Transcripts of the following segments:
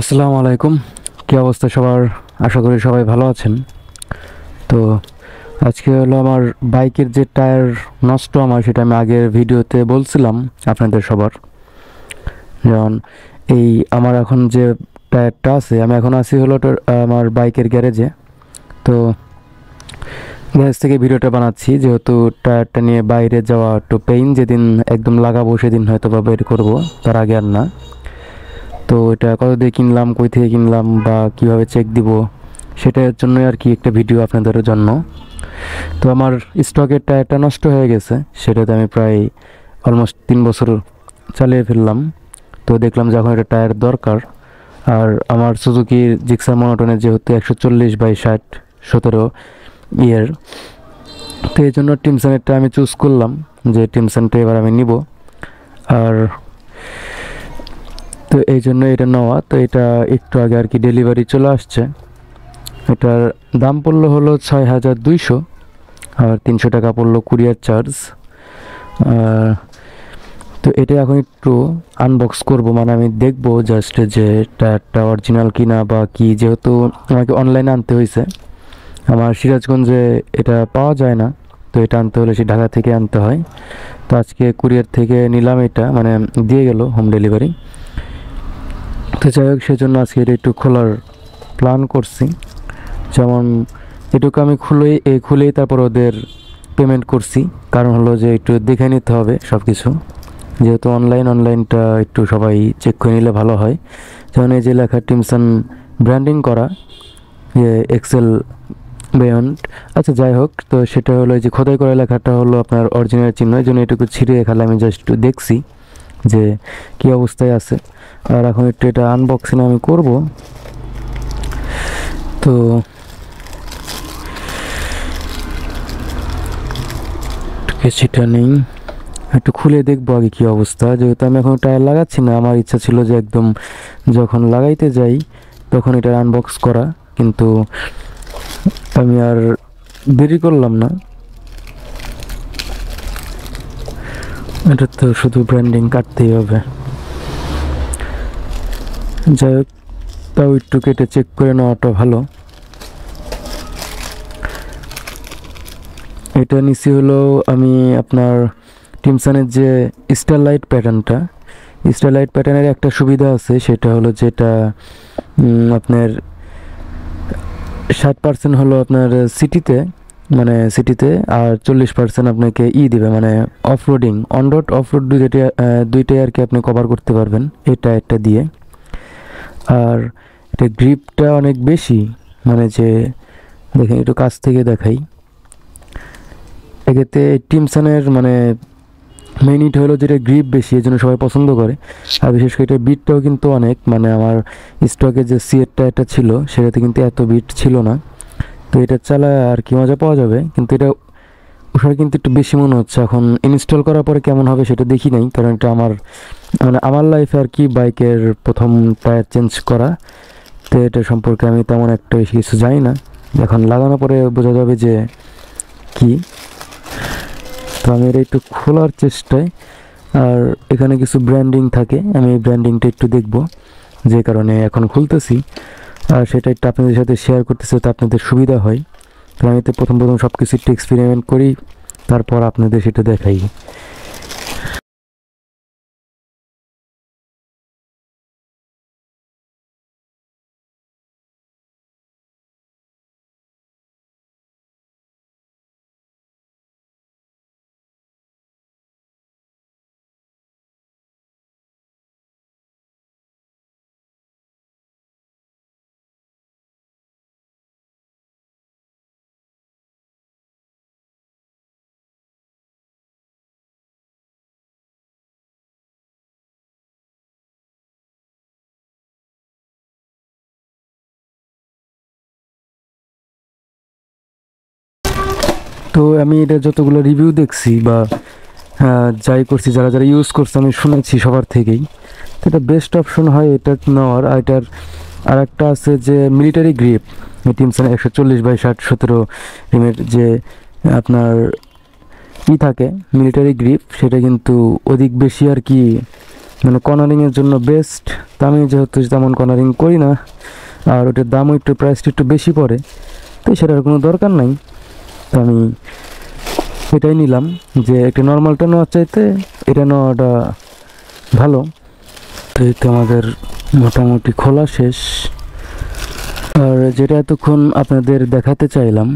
আসসালামু আলাইকুম। কি অবস্থা সবার? আশা করি সবাই ভালো আছেন। তো আজকে হলো আমার বাইকের যে টায়ার নষ্ট সেটা আমি আগের ভিডিওতে বলছিলাম আপনাদের সবার। যেমন এই আমার এখন যে টায়ারটা আছে, আমি এখন আছি হলো আমার বাইকের গ্যারেজে। তো গ্যারেজ থেকে ভিডিওটা বানাচ্ছি, যেহেতু টায়ারটা নিয়ে বাইরে যাওয়া একটু পেইন। যেদিন একদম লাগাবো সেদিন হয়তো বা বের করবো, তার আগে আর না। তো এটা কত দিয়ে কিনলাম, কই থেকে কিনলাম বা কিভাবে চেক দিব, সেটার জন্যই আর কি একটা ভিডিও আপনাদের জন্য। তো আমার স্টকের টায়ারটা নষ্ট হয়ে গেছে, সেটাতে আমি প্রায় অলমোস্ট 3 বছর চালিয়ে ফেললাম। তো দেখলাম যে এখন এটা টায়ার দরকার। আর আমার সুজুকি জিক্সার মনোটনের যেহেতু 140/60 17 ইয়ার, তো এই জন্য টিমসানেরটা আমি চুজ করলাম, যে টিমসানটা এবার আমি নিব। আর তো এই জন্য এটা নেওয়া। তো এটা একটু আগে আর কি ডেলিভারি চলে আসছে। এটার দাম পড়লো হলো 6200, আর 300 টাকা পড়লো কুরিয়ার চার্জ। তো এটা এখন একটু আনবক্স করব, মানে আমি দেখবো জাস্ট যে টায়ারটা অরিজিনাল কিনা বা কি, যেহেতু আমাকে অনলাইনে আনতে হয়েছে। আমার সিরাজগঞ্জে এটা পাওয়া যায় না, তো এটা আনতে হলে সে ঢাকা থেকে আনতে হয়। তো আজকে কুরিয়ার থেকে নিলাম, এটা মানে দিয়ে গেল হোম ডেলিভারি। তো যাই হোক, সেজন্য আজকে এটা একটু খোলার প্ল্যান করছি। যেমন এটুকু আমি খুলেই তারপর ওদের পেমেন্ট করছি, কারণ হলো যে একটু দেখে নিতে হবে সব কিছু, যেহেতু অনলাইনটা একটু সবাই চেক করে নিলে ভালো হয়। যেমন এই যে লেখা টিমসন ব্র্যান্ডিং করা, যে এক্সেল বেয়ন্ড। আচ্ছা যাই হোক, তো সেটা হলো যে খোদাই করা লেখাটা হলো আপনার অরিজিনাল চিহ্ন। এই জন্য এটুকু ছিঁড়ে খালে আমি জাস্ট একটু দেখছি যে কী অবস্থায় আছে। আর এখন একটু এটা আনবক্সিং আমি করব। তো সেটা নেই, একটু খুলে দেখবো আগে কি অবস্থা। যেহেতু আমি এখন টায়ার লাগাচ্ছি না, আমার ইচ্ছা ছিল যে একদম যখন লাগাইতে যাই তখন এটা আনবক্স করা, কিন্তু আমি আর দেরি করলাম না। এটা তো শুধু ব্র্যান্ডিং কাটতেই হবে। যাই হোক, তাও একটু কেটে চেক করে নেওয়াটা ভালো। এটা নিচে হলো আমি আপনার টিমসানের যে স্টারলাইট প্যাটার্নের একটা সুবিধা আছে, সেটা হলো যেটা আপনার 60% হলো আপনার সিটিতে, মানে সিটিতে, আর 40% আপনাকে দিবে, মানে off-roading, on road of road দুইটাই আর কি আপনি কভার করতে পারবেন এটা একটা দিয়ে। আর এটা গ্রিপটা অনেক বেশি, মানে যে দেখেন একটু কাছ থেকে দেখাই। এক্ষেত্রে টিমসানের মানে মেইন ইট হলো যেটা গ্রিপ বেশি, এই জন্য সবাই পছন্দ করে। আর বিশেষ করে এটার বিটটাও কিন্তু অনেক, মানে আমার স্টকে যে সিএরটা এটা ছিল সেটাতে কিন্তু এত বিট ছিল না। তো এটা চালায় আর কি মজা পাওয়া যাবে, কিন্তু এটা ওষুধ কিন্তু একটু বেশি মনে হচ্ছে। এখন ইনস্টল করার পরে কেমন হবে সেটা দেখি নাই, কারণ এটা মানে আমার লাইফে আর কি বাইকের প্রথম টায়ার চেঞ্জ করা। তো এটা সম্পর্কে আমি তেমন একটা বেশি কিছু জানি না, এখন লাগানোর পরে বোঝা যাবে যে কি। তো আমি এটা একটু খোলার চেষ্টায়, আর এখানে কিছু ব্র্যান্ডিং থাকে, আমি এই ব্র্যান্ডিংটা একটু দেখব, যে কারণে এখন খুলতেছি। আর সেটা একটু আপনাদের সাথে শেয়ার করতেছি, তো আপনাদের সুবিধা হয়। তো আমি তো প্রথম সব কিছু একটু এক্সপেরিমেন্ট করি, তারপর আপনাদের সেটা দেখাই। তো আমি এটা যতগুলো রিভিউ দেখছি বা যাই করছি, যারা যারা ইউজ করছে আমি শুনেছি সবার থেকেই, তো এটা বেস্ট অপশন হয় এটা নেওয়ার। আর এটার আর একটা আছে যে মিলিটারি গ্রিপ, টিমসন 140/60 17 এর যে আপনার থাকে মিলিটারি গ্রিপ, সেটা কিন্তু অধিক বেশি আর কি মানে কর্নারিংয়ের জন্য বেস্ট। তো আমি যেহেতু তেমন কর্নারিং করি না, আর ওটার দামও একটু প্রাইসটা একটু বেশি পড়ে, তো সেটার কোনো দরকার নাই। তো আমি এটাই নিলাম, যে একটা নর্মালটা নেওয়ার চাইতে এটা নেওয়াটা ভালো। তো এই তো আমাদের মোটামুটি খোলা শেষ। আর যেটা এতক্ষণ আপনাদের দেখাতে চাইলাম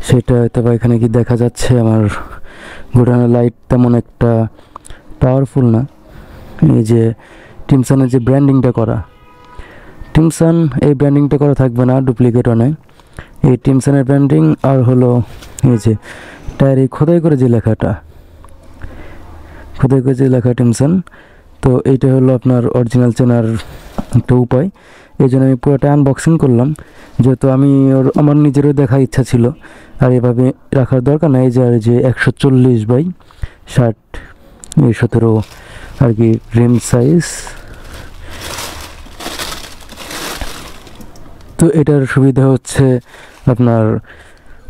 সেটা হয়তো বা এখানে কি দেখা যাচ্ছে, আমার ঘোরানো লাইট তেমন একটা পাওয়ারফুল না। এই যে টিমসানের যে ব্র্যান্ডিংটা করা, টিমসান এই ব্র্যান্ডিংটা করা থাকবে না, ডুপ্লিকেট অনেক। এই টিমসানের ব্র্যান্ডিং আর হলো এই যে টায়ারে খোদাই করে যে লেখাটা, খোদাই করে যে লেখা টিমসান, তো এইটা হলো আপনার অরিজিনাল চেনার একটা উপায়। এই জন্য আমি পুরোটা আনবক্সিং করলাম, যেহেতু আমার নিজেরও দেখার ইচ্ছা ছিল। আর এভাবে রাখার দরকার নাই, যে 140/60 17 আর কি রিম সাইজ। তো এটার সুবিধা হচ্ছে আপনার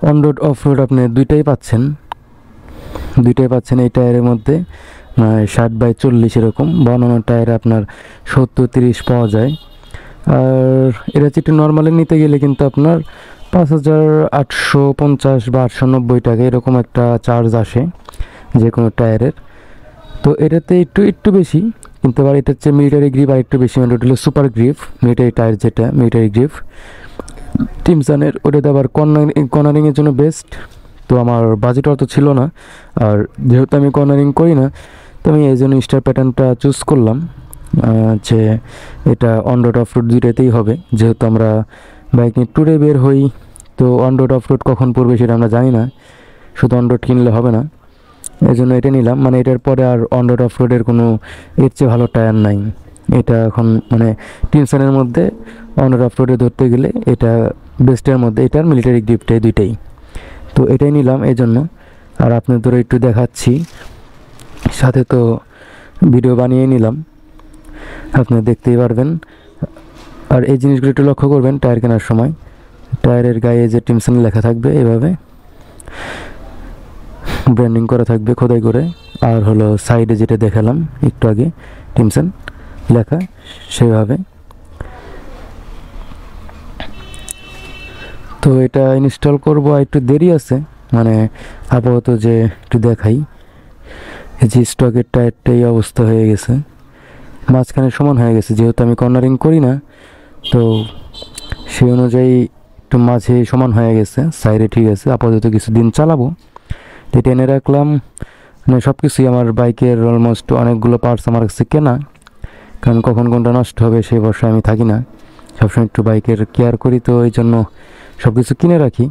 অন রোড অফ রোড আপনি দুইটাই পাচ্ছেন এই টায়ারের মধ্যে। 60/40 এরকম, বা অন্যান্য টায়ারে আপনার 70-30 পাওয়া যায়। আর এটা হচ্ছে একটু নর্মালি নিতে গেলে কিন্তু আপনার 5850 বা 890 টাকা এরকম একটা চার্জ আসে যে কোনো টায়ারের। তো এটাতে একটু বেশি, কিন্তু আবার এটা হচ্ছে মিলিটারি গ্রিপ আর একটু বেশি, মানে ওটা হলো সুপার গ্রিপ মিলিটারি টায়ার, যেটা মিলিটারি গ্রিপ টিমসানের, ওটাতে আবার কর্নারিংয়ের জন্য বেস্ট। তো আমার বাজেট অত ছিল না, আর যেহেতু আমি কর্নারিং করি না, তো আমি এই জন্য স্টার প্যাটার্নটা চুজ করলাম, যে এটা অন রোড অফ রোড দুইটাতেই হবে। যেহেতু আমরা বাইক নিয়ে ট্যুরে বের হই, তো অন রোড অফ রোড কখন পড়বে সেটা আমরা জানি না, শুধু অন রোড কিনলে হবে না। এই জন্য এটা নিলাম, মানে এটার পরে আর অন রোড অফ রোডের কোনো এর চেয়ে ভালো টায়ার নাই। এটা এখন মানে টিমসানের মধ্যে অন রোড অফ রোডে ধরতে গেলে এটা বেস্টের মধ্যে, এটার মিলিটারি গ্রিপটাই দুইটাই। তো এটাই নিলাম এই জন্য। আর আপনাদের একটু দেখাচ্ছি, সাথে তো ভিডিও বানিয়ে নিলাম, আপনারা দেখতেই পারবেন। আর এই জিনিসগুলো একটু লক্ষ্য করবেন টায়ার কেনার সময়, টায়ারের গায়ে যে টিমসান লেখা থাকবে, এভাবে ব্র্যান্ডিং করা থাকবে খোদাই করে। আর হলো সাইডে যেটা দেখালাম একটু আগে টিমসান লেখা, সেভাবে। তো এটা ইনস্টল করব, একটু দেরি আছে, মানে আপাতত যে একটু দেখাই, এই যে স্টকের টায়ারটা এই অবস্থা হয়ে গেছে, মাঝখানে সমান হয়ে গেছে। যেহেতু আমি কর্নারিং করি না, তো সেই অনুযায়ী একটু মাঝে সমান হয়ে গেছে, সাইডে ঠিক আছে। আপাতত কিছুদিন চালাবো, তো টেনে রাখলাম। মানে সব কিছুই আমার বাইকের অলমোস্ট অনেকগুলো পার্টস আমার কাছে কেনা, কারণ কখন কোনটা নষ্ট হবে সেই বর্ষায় আমি থাকি না, সবসময় একটু বাইকের কেয়ার করি, তো এই জন্য সব কিছু কিনে রাখি।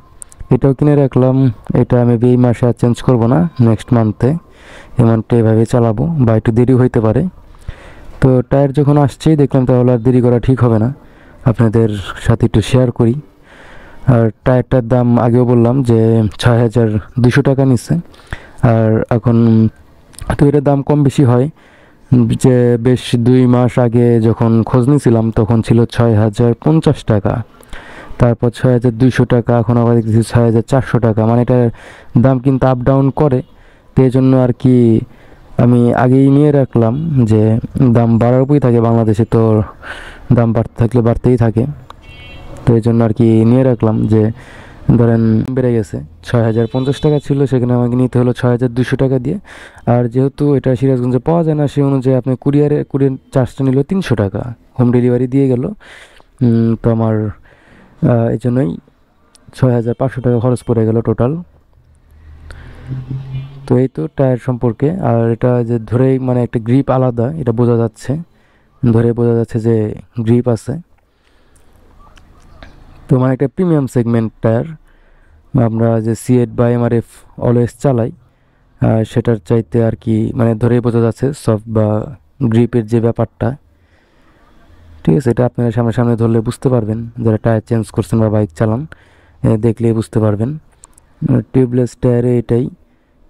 এটাও কিনে রাখলাম, এটা আমি এই মাসে আর চেঞ্জ করব না, নেক্সট মান্থে এই মান্থে এভাবে চালাবো, বা একটু দেরি হইতে পারে। তো টায়ার যখন আসছেই দেখলাম, তাহলে আর দেরি করা ঠিক হবে না, আপনাদের সাথে একটু শেয়ার করি। আর টায়ারটার দাম আগেও বললাম যে 6200 টাকা নিচ্ছে। আর এখন তো এটার দাম কম বেশি হয়, যে বেশ 2 মাস আগে যখন খোঁজ নিয়েছিলাম তখন ছিল 6050 টাকা, তারপর 6200 টাকা, এখন আবার দেখতেছি 6400 টাকা। মানে এটার দাম কিন্তু আপ ডাউন করে, তো এই জন্য আর কি আমি আগেই নিয়ে রাখলাম, যে দাম বাড়ার উপরই থাকে, বাংলাদেশে তো দাম বাড়তে থাকলে বাড়তেই থাকে। তো এই জন্য আর কি নিয়ে রাখলাম, যে ধরেন বেড়ে গেছে, 6050 টাকা ছিল, সেখানে আমাকে নিতে হলো 6200 টাকা দিয়ে। আর যেহেতু এটা সিরাজগঞ্জে পাওয়া যায় না, সেই অনুযায়ী আপনি কুরিয়ার চার্জটা নিল 300 টাকা, হোম ডেলিভারি দিয়ে গেল। তো আমার এই জন্যই 6500 টাকা খরচ পড়ে গেল টোটাল। তো এই তো টায়ার সম্পর্কে। আর এটা যে ধরেই মানে একটা গ্রিপ আলাদা, এটা বোঝা যাচ্ছে, ধরে বোঝা যাচ্ছে যে গ্রিপ আছে। তো মানে একটা প্রিমিয়াম সেগমেন্ট টায়ার, আমরা যে সিএট বা এমআরএফ অলওয়েজ চালাই, সেটার চাইতে আর কি মানে ধরেই বোঝা যাচ্ছে সফট বা গ্রিপের যে ব্যাপারটা, ঠিক আছে। এটা আপনারা সামনে ধরলে বুঝতে পারবেন, যারা টায়ার চেঞ্জ করছেন বা বাইক চালান, দেখলেই বুঝতে পারবেন। টিউবলেস টায়ারে এটাই।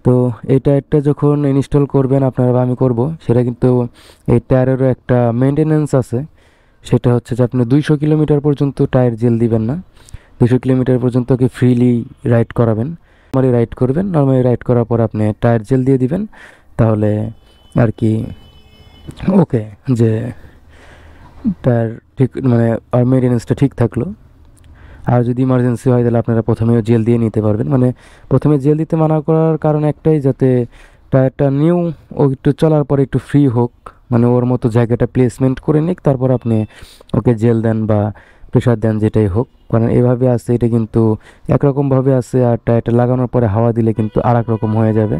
তো এই টায়ারটা যখন ইনস্টল করবেন আপনারা বা আমি করব, সেটা কিন্তু এই টায়ারেরও একটা মেনটেনেন্স আছে। সেটা হচ্ছে যে আপনি 200 কিলোমিটার পর্যন্ত টায়ার জেল দিবেন না, 200 কিলোমিটার পর্যন্ত কি ফ্রিলি রাইড করাবেন, নর্মালি রাইড করবেন, নর্মালি রাইড করার পর আপনি টায়ার জেল দিয়ে দিবেন, তাহলে আর কি ওকে, যে টায়ার ঠিক মানে আর মেনটেন্যান্সটা ঠিক থাকলো। আর যদি ইমার্জেন্সি হয় তাহলে আপনারা প্রথমেও জেল দিয়ে নিতে পারবেন। মানে প্রথমে জেল দিতে মানা করার কারণ একটাই, যাতে টায়ারটা নিউ ও একটু চলার পরে একটু ফ্রি হোক, মানে ওর মতো জায়গাটা প্লেসমেন্ট করে নিক, তারপর আপনি ওকে জেল দেন বা প্রেশার দেন, যেটাই হোক। কারণ এভাবে আছে এটা কিন্তু একরকমভাবে আছে, আর টায়ারটা লাগানোর পরে হাওয়া দিলে কিন্তু আর এক রকম হয়ে যাবে।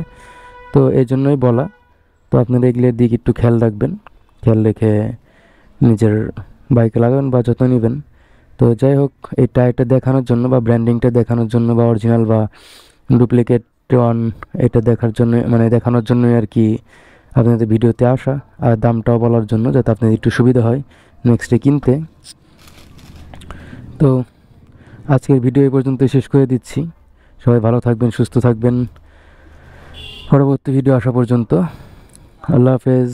তো এই জন্যই বলা। তো আপনারা এগুলোর দিকে একটু খেয়াল রাখবেন, খেয়াল রেখে নিজের বাইকে লাগাবেন বা যত্ন নেবেন। তো যাই হোক, এই টায়ারটা দেখানোর জন্য বা ব্র্যান্ডিংটা দেখানোর জন্য বা অরিজিনাল বা ডুপ্লিকেট ওয়ান এটা দেখার জন্য, মানে দেখানোর জন্যই আর কি আপনাদের ভিডিওতে আসা, আর দামটাও বলার জন্য, যাতে আপনাদের একটু সুবিধা হয় নেক্সটে কিনতে। তো আজকের ভিডিও এই পর্যন্ত শেষ করে দিচ্ছি। সবাই ভালো থাকবেন, সুস্থ থাকবেন, পরবর্তী ভিডিও আসা পর্যন্ত। আল্লাহ হাফেজ।